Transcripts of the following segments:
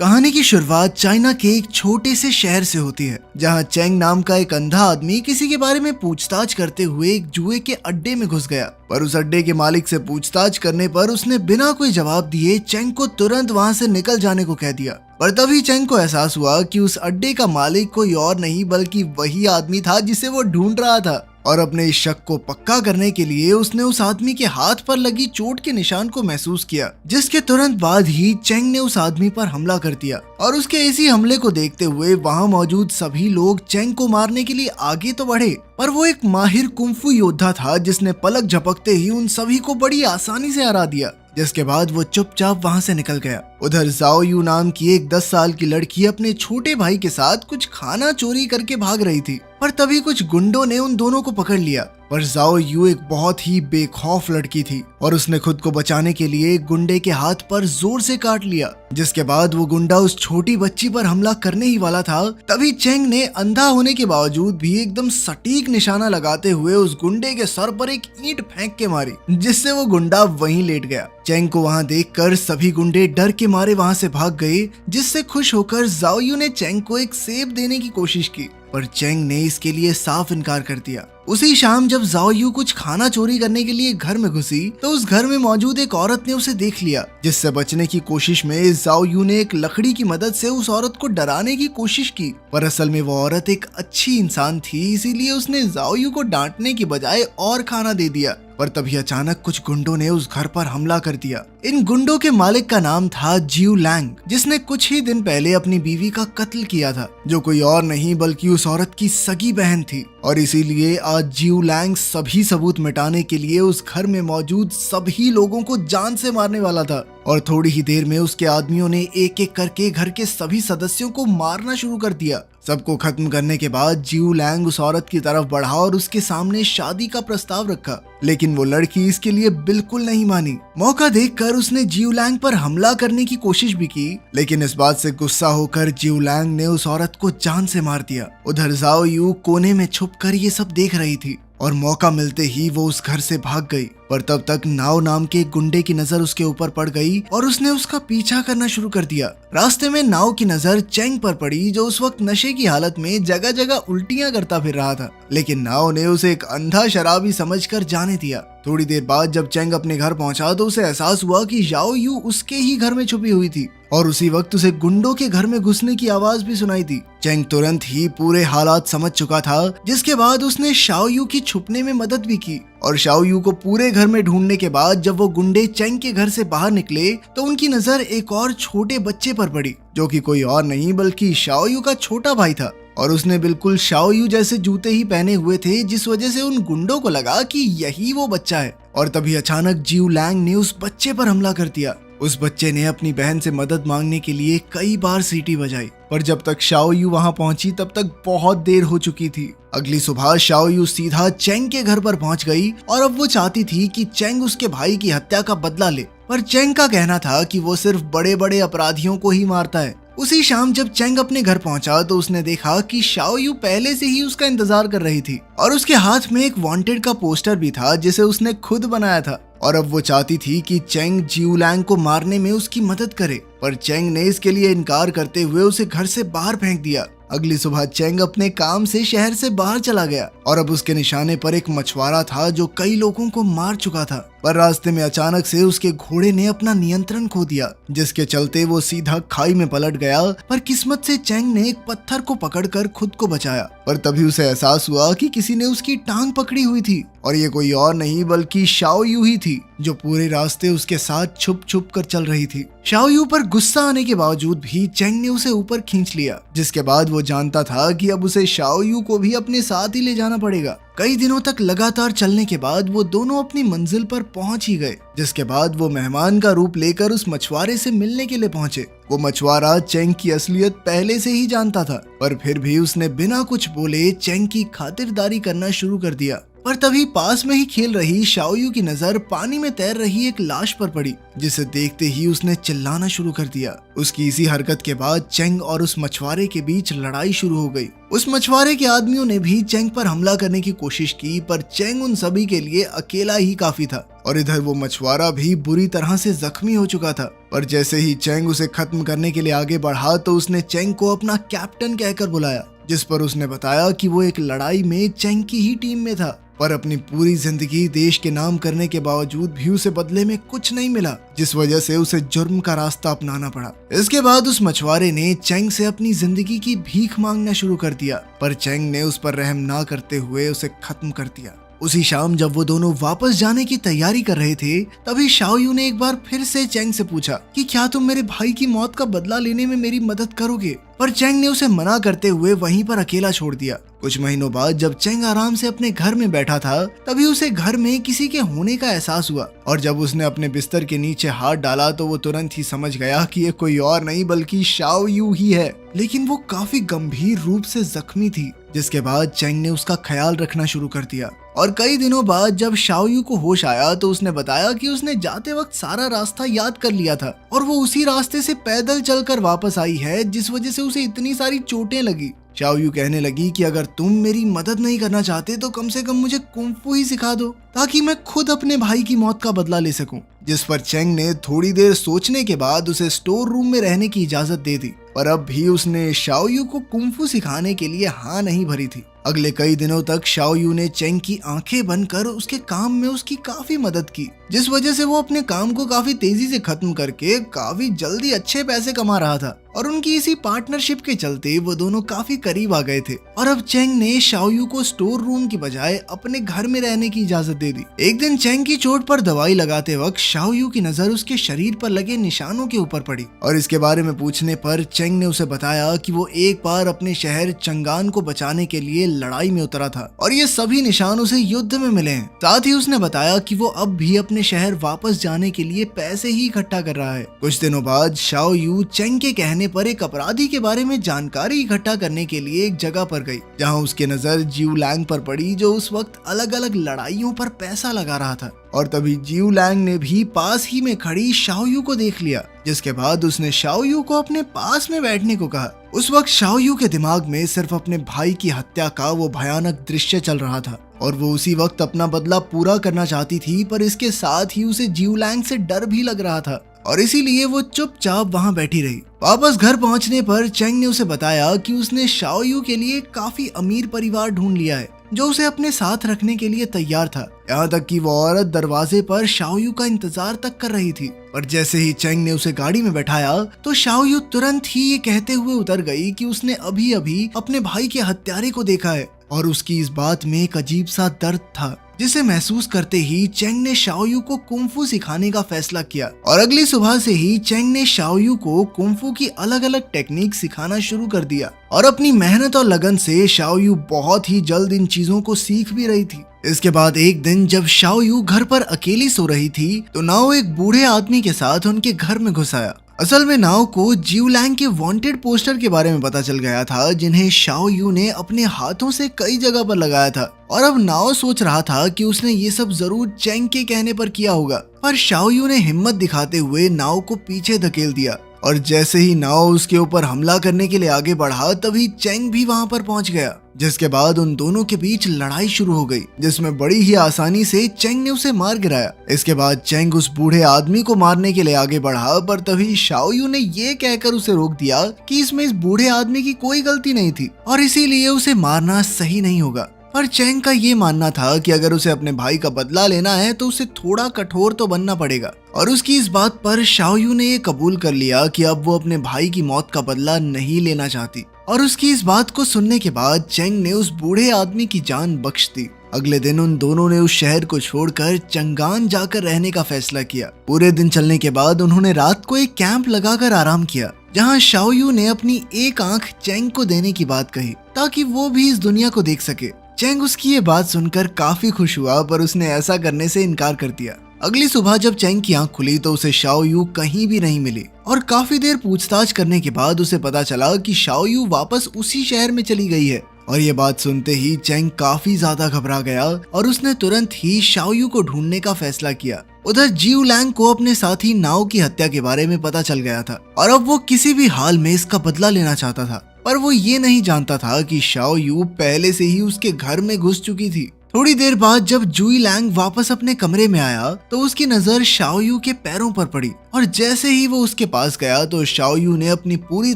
कहानी की शुरुआत चाइना के एक छोटे से शहर से होती है, जहां चेंग नाम का एक अंधा आदमी किसी के बारे में पूछताछ करते हुए एक जुए के अड्डे में घुस गया। पर उस अड्डे के मालिक से पूछताछ करने पर उसने बिना कोई जवाब दिए चेंग को तुरंत वहां से निकल जाने को कह दिया। पर तभी चेंग को एहसास हुआ कि उस अड्डे का मालिक कोई और नहीं बल्कि वही आदमी था जिसे वो ढूंढ रहा था। और अपने इस शक को पक्का करने के लिए उसने उस आदमी के हाथ पर लगी चोट के निशान को महसूस किया, जिसके तुरंत बाद ही चेंग ने उस आदमी पर हमला कर दिया। और उसके इसी हमले को देखते हुए वहां मौजूद सभी लोग चेंग को मारने के लिए आगे तो बढ़े, पर वो एक माहिर कुंफू योद्धा था जिसने पलक झपकते ही उन सभी को बड़ी आसानी से हरा दिया। जिसके बाद वो चुपचाप वहां से निकल गया। उधर जाओ यू नाम की एक 10 साल की लड़की अपने छोटे भाई के साथ कुछ खाना चोरी करके भाग रही थी, पर तभी कुछ गुंडों ने उन दोनों को पकड़ लिया। पर जाओ यू एक बहुत ही बेखौफ लड़की थी और उसने खुद को बचाने के लिए एक गुंडे के हाथ पर जोर से काट लिया। जिसके बाद वो गुंडा उस छोटी बच्ची पर हमला करने ही वाला था, तभी चेंग ने अंधा होने के बावजूद भी एकदम सटीक निशाना लगाते हुए उस गुंडे के सर पर एक ईंट फेंक के मारी, जिससे वो गुंडा वहीं लेट गया। चेंग को वहां देखकर सभी गुंडे डर के मारे वहां से भाग गए, जिससे खुश होकर जाओ यू ने चेंग को एक सेब देने की कोशिश की, पर चेंग ने इसके लिए साफ इनकार कर दिया। उसी शाम जब जाओ यू कुछ खाना चोरी करने के लिए घर में घुसी, तो उस घर में मौजूद एक औरत ने उसे देख लिया, जिससे बचने की कोशिश में जाओ यू ने एक लकड़ी की मदद से उस औरत को डराने की कोशिश की। पर असल में वो औरत एक अच्छी इंसान थी, इसीलिए उसने जाओ यू को डांटने की बजाय और खाना दे दिया। पर तभी अचानक कुछ गुंडों ने उस घर पर हमला कर दिया। इन गुंडों के मालिक का नाम था जियो लैंग, जिसने कुछ ही दिन पहले अपनी बीवी का कत्ल किया था, जो कोई और नहीं बल्कि उस औरत की सगी बहन थी। और इसीलिए आज जियो लैंग सभी सबूत मिटाने के लिए उस घर में मौजूद सभी लोगों को जान से मारने वाला था। और थोड़ी ही देर में उसके आदमियों ने एक एक करके घर के सभी सदस्यों को मारना शुरू कर दिया। सबको खत्म करने के बाद जियो लैंग उस औरत की तरफ बढ़ा और उसके सामने शादी का प्रस्ताव रखा, लेकिन वो लड़की इसके लिए बिल्कुल नहीं मानी। मौका देखकर उसने जियो लैंग पर हमला करने की कोशिश भी की, लेकिन इस बात से गुस्सा होकर जियो लैंग ने उस औरत को जान से मार दिया। उधर जाओ यू कोने में छुपकर ये सब देख रही थी और मौका मिलते ही वो उस घर से भाग गई। पर तब तक नाव नाम के गुंडे की नजर उसके ऊपर पड़ गई और उसने उसका पीछा करना शुरू कर दिया। रास्ते में नाव की नजर चेंग पर पड़ी, जो उस वक्त नशे की हालत में जगह जगह उल्टियां करता फिर रहा था, लेकिन नाव ने उसे एक अंधा शराबी समझकर जाने दिया। थोड़ी देर बाद जब चेंग अपने घर पहुंचा तो उसे एहसास हुआ कि जाओ यू उसके ही घर में छुपी हुई थी और उसी वक्त उसे गुंडों के घर में घुसने की आवाज भी सुनाई थी। चेंग तुरंत ही पूरे हालात समझ चुका था, जिसके बाद उसने शाओ यू की छुपने में मदद भी की। और शाओ यू को पूरे घर में ढूंढने के बाद जब वो गुंडे चेंग के घर से बाहर निकले तो उनकी नजर एक और छोटे बच्चे पर पड़ी, जो कि कोई और नहीं बल्कि शाओ यू का छोटा भाई था। और उसने बिल्कुल शाओ यू जैसे जूते ही पहने हुए थे, जिस वजह से उन गुंडों को लगा कि यही वो बच्चा है। और तभी अचानक जियो लैंग ने उस बच्चे पर हमला कर दिया। उस बच्चे ने अपनी बहन से मदद मांगने के लिए कई बार सीटी बजाई, पर जब तक शाओ यू वहां पहुंची तब तक बहुत देर हो चुकी थी। अगली सुबह शाओ यू सीधा चेंग के घर पर पहुंच गई और अब वो चाहती थी कि चेंग उसके भाई की हत्या का बदला ले, पर चेंग का कहना था कि वो सिर्फ बड़े बड़े अपराधियों को ही मारता है। उसी शाम जब चेंग अपने घर पहुंचा तो उसने देखा कि शाओ यू पहले से ही उसका इंतजार कर रही थी और उसके हाथ में एक वांटेड का पोस्टर भी था, जिसे उसने खुद बनाया था। और अब वो चाहती थी कि चेंग जियो लैंग को मारने में उसकी मदद करे, पर चेंग ने इसके लिए इनकार करते हुए उसे घर से बाहर फेंक दिया। अगली सुबह चेंग अपने काम से शहर से बाहर चला गया और अब उसके निशाने पर एक मछुआरा था जो कई लोगों को मार चुका था। पर रास्ते में अचानक से उसके घोड़े ने अपना नियंत्रण खो दिया, जिसके चलते वो सीधा खाई में पलट गया। पर किस्मत से चेंग ने एक पत्थर को पकड़कर खुद को बचाया, पर तभी उसे एहसास हुआ कि किसी ने उसकी टांग पकड़ी हुई थी और ये कोई और नहीं बल्कि शाओ यू ही थी, जो पूरे रास्ते उसके साथ छुप छुप कर चल रही थी। शाओ यू पर गुस्सा आने के बावजूद भी चेंग ने उसे ऊपर खींच लिया, जिसके बाद वो जानता था कि अब उसे शाओ यू को भी अपने साथ ही ले जाना पड़ेगा। कई दिनों तक लगातार चलने के बाद वो दोनों अपनी मंजिल पर पहुंच ही गए, जिसके बाद वो मेहमान का रूप लेकर उस मछुआरे से मिलने के लिए पहुंचे। वो मछुआरा चेंग की असलियत पहले से ही जानता था, पर फिर भी उसने बिना कुछ बोले चेंग की खातिरदारी करना शुरू कर दिया। पर तभी पास में ही खेल रही शाओयू की नजर पानी में तैर रही एक लाश पर पड़ी, जिसे देखते ही उसने चिल्लाना शुरू कर दिया। उसकी इसी हरकत के बाद चेंग और उस मछुआरे के बीच लड़ाई शुरू हो गई। उस मछुआरे के आदमियों ने भी चेंग पर हमला करने की कोशिश की, पर चेंग उन सभी के लिए अकेला ही काफी था और इधर वो मछुआरा भी बुरी तरह से जख्मी हो चुका था। पर जैसे ही चेंग उसे खत्म करने के लिए आगे बढ़ा तो उसने चेंग को अपना कैप्टन कहकर बुलाया, जिस पर उसने बताया कि वो एक लड़ाई में चेंग की ही टीम में था, पर अपनी पूरी जिंदगी देश के नाम करने के बावजूद भी उसे बदले में कुछ नहीं मिला, जिस वजह से उसे जुर्म का रास्ता अपनाना पड़ा। इसके बाद उस मछुआरे ने चेंग से अपनी जिंदगी की भीख मांगना शुरू कर दिया, पर चेंग ने उस पर रहम ना करते हुए उसे खत्म कर दिया। उसी शाम जब वो दोनों वापस जाने की तैयारी कर रहे थे, तभी शाओयू ने एक बार फिर से चेंग से पूछा कि क्या तुम मेरे भाई की मौत का बदला लेने में मेरी मदद करोगे, पर चेंग ने उसे मना करते हुए वहीं पर अकेला छोड़ दिया। कुछ महीनों बाद जब चेंग आराम से अपने घर में बैठा था, तभी उसे घर में किसी के होने का एहसास हुआ और जब उसने अपने बिस्तर के नीचे हाथ डाला तो वो तुरंत ही समझ गया कि ये कोई और नहीं बल्कि शाओयू ही है, लेकिन वो काफी गंभीर रूप से जख्मी थी। जिसके बाद चेंग ने उसका ख्याल रखना शुरू कर दिया और कई दिनों बाद जब शाओयू को होश आया तो उसने बताया कि उसने जाते वक्त सारा रास्ता याद कर लिया था और वो उसी रास्ते से पैदल चलकर वापस आई है, जिस वजह से उसे इतनी सारी चोटें लगी। शाओयू कहने लगी कि अगर तुम मेरी मदद नहीं करना चाहते तो कम से कम मुझे कुंफू ही सिखा दो ताकि मैं खुद अपने भाई की मौत का बदला ले सकूं। जिस पर चेंग ने थोड़ी देर सोचने के बाद उसे स्टोर रूम में रहने की इजाजत दे दी, पर अब भी उसने शाओयू को कुंफू सिखाने के लिए हाँ नहीं भरी थी। अगले कई दिनों तक शाओयू ने चेंग की आंखें बंद कर उसके काम में उसकी काफी मदद की, जिस वजह से वो अपने काम को काफी तेजी से खत्म करके काफी जल्दी अच्छे पैसे कमा रहा था और उनकी इसी पार्टनरशिप के चलते वो दोनों काफी करीब आ गए थे। और अब चेंग ने शाओयू को स्टोर रूम की बजाय अपने घर में रहने की इजाजत दे दी। एक दिन चेंग की चोट पर दवाई लगाते वक्त शाओयू की नजर उसके शरीर पर लगे निशानों के ऊपर पड़ी और इसके बारे में पूछने पर चेंग ने उसे बताया कि वो एक बार अपने शहर चंगान को बचाने के लिए लड़ाई में उतरा था और ये सभी निशान उसे युद्ध में मिले हैं। साथ ही उसने बताया कि वो अब भी अपने शहर वापस जाने के लिए पैसे ही इकट्ठा कर रहा है। कुछ दिनों बाद शाओयू चेंग के कहने पर एक अपराधी के बारे में जानकारी इकट्ठा करने के लिए एक जगह पर गई, जहां उसकी नजर जिऊ लैंग पर पड़ी, जो उस वक्त अलग अलग लड़ाइयों पर पैसा लगा रहा था। और तभी जिऊ लैंग ने भी पास ही में खड़ी शाओयू को देख लिया, जिसके बाद उसने शाओयू को अपने पास में बैठने को कहा। उस वक्त शाओयू के दिमाग में सिर्फ अपने भाई की हत्या का वो भयानक दृश्य चल रहा था और वो उसी वक्त अपना बदला पूरा करना चाहती थी, पर इसके साथ ही उसे जिऊ लैंग से डर भी लग रहा था और इसीलिए वो चुपचाप वहां बैठी रही। वापस घर पहुंचने पर चेंग ने उसे बताया कि उसने शाओयू के लिए काफी अमीर परिवार ढूंढ लिया है जो उसे अपने साथ रखने के लिए तैयार था। यहाँ तक कि वो औरत दरवाजे पर शाओयू का इंतजार तक कर रही थी। पर जैसे ही चेंग ने उसे गाड़ी में बैठाया तो शाओयू तुरंत ही ये कहते हुए उतर गई कि उसने अभी अभी अपने भाई के हत्यारे को देखा है और उसकी इस बात में एक अजीब सा दर्द था, जिसे महसूस करते ही चेंग ने शाओयू को कुंफू सिखाने का फैसला किया। और अगली सुबह से ही चेंग ने शाओयू को कुंफू की अलग अलग टेक्निक सिखाना शुरू कर दिया और अपनी मेहनत और लगन से शाओयू बहुत ही जल्द इन चीजों को सीख भी रही थी। इसके बाद एक दिन जब शाओयू घर पर अकेली सो रही थी तो नाओ एक बूढ़े आदमी के साथ उनके घर में घुस आया। असल में नाओ को जिऊ लैंग के वांटेड पोस्टर के बारे में पता चल गया था, जिन्हें शाओयू ने अपने हाथों से कई जगह पर लगाया था और अब नाओ सोच रहा था कि उसने ये सब जरूर चेंग के कहने पर किया होगा। पर शाओयू ने हिम्मत दिखाते हुए नाओ को पीछे धकेल दिया और जैसे ही नाओ उसके ऊपर हमला करने के लिए आगे बढ़ा तभी चेंग भी वहां पर पहुंच गया, जिसके बाद उन दोनों के बीच लड़ाई शुरू हो गई, जिसमें बड़ी ही आसानी से चेंग ने उसे मार गिराया। इसके बाद चेंग उस बूढ़े आदमी को मारने के लिए आगे बढ़ा, पर तभी शाओयू ने ये कहकर उसे रोक दिया कि इसमें इस बूढ़े आदमी की कोई गलती नहीं थी और इसीलिए उसे मारना सही नहीं होगा। पर चेंग का ये मानना था कि अगर उसे अपने भाई का बदला लेना है तो उसे थोड़ा कठोर तो बनना पड़ेगा और उसकी इस बात पर शाओयू ने ये कबूल कर लिया कि अब वो अपने भाई की मौत का बदला नहीं लेना चाहती। और उसकी इस बात को सुनने के बाद चेंग ने उस बूढ़े आदमी की जान बख्श दी। अगले दिन उन दोनों ने उस शहर को छोड़कर चंगान जाकर रहने का फैसला किया। पूरे दिन चलने के बाद उन्होंने रात को एक कैंप लगाकर आराम किया, जहां शाओयू ने अपनी एक आंख चेंग को देने की बात कही ताकि वो भी इस दुनिया को देख सके। चेंग उसकी ये बात सुनकर काफी खुश हुआ, पर उसने ऐसा करने से इनकार कर दिया। अगली सुबह जब चेंग की आंख खुली तो उसे शाओयू कहीं भी नहीं मिली और काफी देर पूछताछ करने के बाद उसे पता चला कि शाओयू वापस उसी शहर में चली गई है और ये बात सुनते ही चेंग काफी ज्यादा घबरा गया और उसने तुरंत ही शाओयू को ढूंढने का फैसला किया। उधर जिऊ लैंग को अपने साथी नाओ की हत्या के बारे में पता चल गया था और अब वो किसी भी हाल में इसका बदला लेना चाहता था, पर वो ये नहीं जानता था कि शाओयू पहले से ही उसके घर में घुस चुकी थी। थोड़ी देर बाद जब जुई लैंग वापस अपने कमरे में आया तो उसकी नजर शाओयू के पैरों पर पड़ी और जैसे ही वो उसके पास गया तो शाओयू ने अपनी पूरी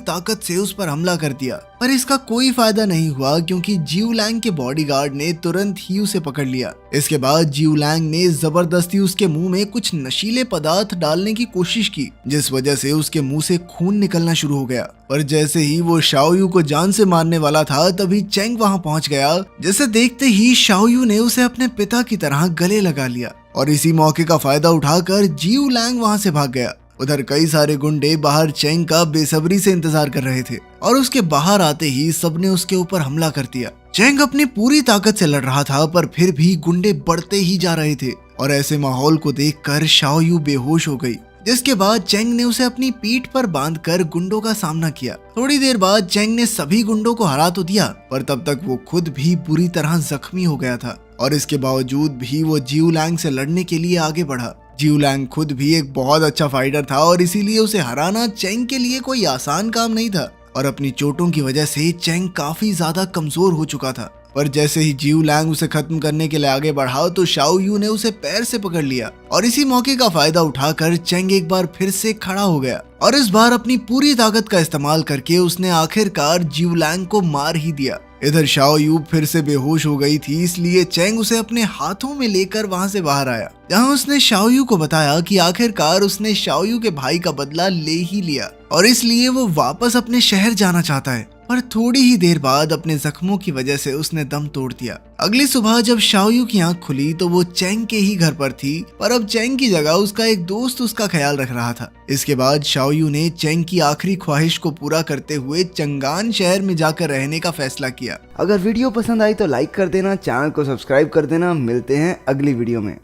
ताकत से उस पर हमला कर दिया, पर इसका कोई फायदा नहीं हुआ क्योंकि जिऊ लैंग के बॉडीगार्ड ने तुरंत ही उसे पकड़ लिया। इसके बाद जिऊ लैंग ने जबरदस्ती उसके मुंह में कुछ नशीले पदार्थ डालने की कोशिश की, जिस वजह से उसके मुंह से खून निकलना शुरू हो गया। पर जैसे ही वो शाओयू को जान से मारने वाला था तभी चेंग वहां पहुंच गया, जिसे देखते ही शाओयू ने उसे अपने पिता की तरह गले लगा लिया और इसी मौके का फायदा उठाकर जिऊ लैंग वहां से भाग गया। उधर कई सारे गुंडे बाहर चेंग का बेसब्री से इंतजार कर रहे थे और उसके बाहर आते ही सबने उसके ऊपर हमला कर दिया। चेंग अपनी पूरी ताकत से लड़ रहा था पर फिर भी गुंडे बढ़ते ही जा रहे थे और ऐसे माहौल को देखकर शाओयू बेहोश हो गई, जिसके बाद चेंग ने उसे अपनी पीठ पर बांधकर गुंडों का सामना किया। थोड़ी देर बाद चेंग ने सभी गुंडों को हरा तो दिया, पर तब तक वो खुद भी बुरी तरह जख्मी हो गया था और इसके बावजूद भी वो जिऊ लैंग से लड़ने के लिए आगे बढ़ा। जिऊ लैंग खुद भी एक बहुत अच्छा फाइटर था और इसीलिए उसे हराना चेंग के लिए कोई आसान काम नहीं था और अपनी चोटों की वजह से चेंग काफी ज्यादा कमजोर हो चुका था। पर जैसे ही जिऊ लैंग उसे खत्म करने के लिए आगे बढ़ा तो शाओयू ने उसे पैर से पकड़ लिया और इसी मौके का फायदा उठाकर चेंग एक बार फिर से खड़ा हो गया और इस बार अपनी पूरी ताकत का इस्तेमाल करके उसने आखिरकार जिऊ लैंग को मार ही दिया। इधर शाओयू फिर से बेहोश हो गई थी, इसलिए चेंग उसे अपने हाथों में लेकर वहां से बाहर आया, जहां उसने शाओयू को बताया कि आखिरकार उसने शाओयू के भाई का बदला ले ही लिया और इसलिए वो वापस अपने शहर जाना चाहता है। पर थोड़ी ही देर बाद अपने जख्मों की वजह से उसने दम तोड़ दिया। अगली सुबह जब शाओयू की आंख खुली तो वो चेंग के ही घर पर थी, पर अब चेंग की जगह उसका एक दोस्त उसका ख्याल रख रहा था। इसके बाद शाओयू ने चेंग की आखिरी ख्वाहिश को पूरा करते हुए चंगान शहर में जाकर रहने का फैसला किया। अगर वीडियो पसंद आई तो लाइक कर देना, चैनल को सब्सक्राइब कर देना। मिलते हैं अगली वीडियो में।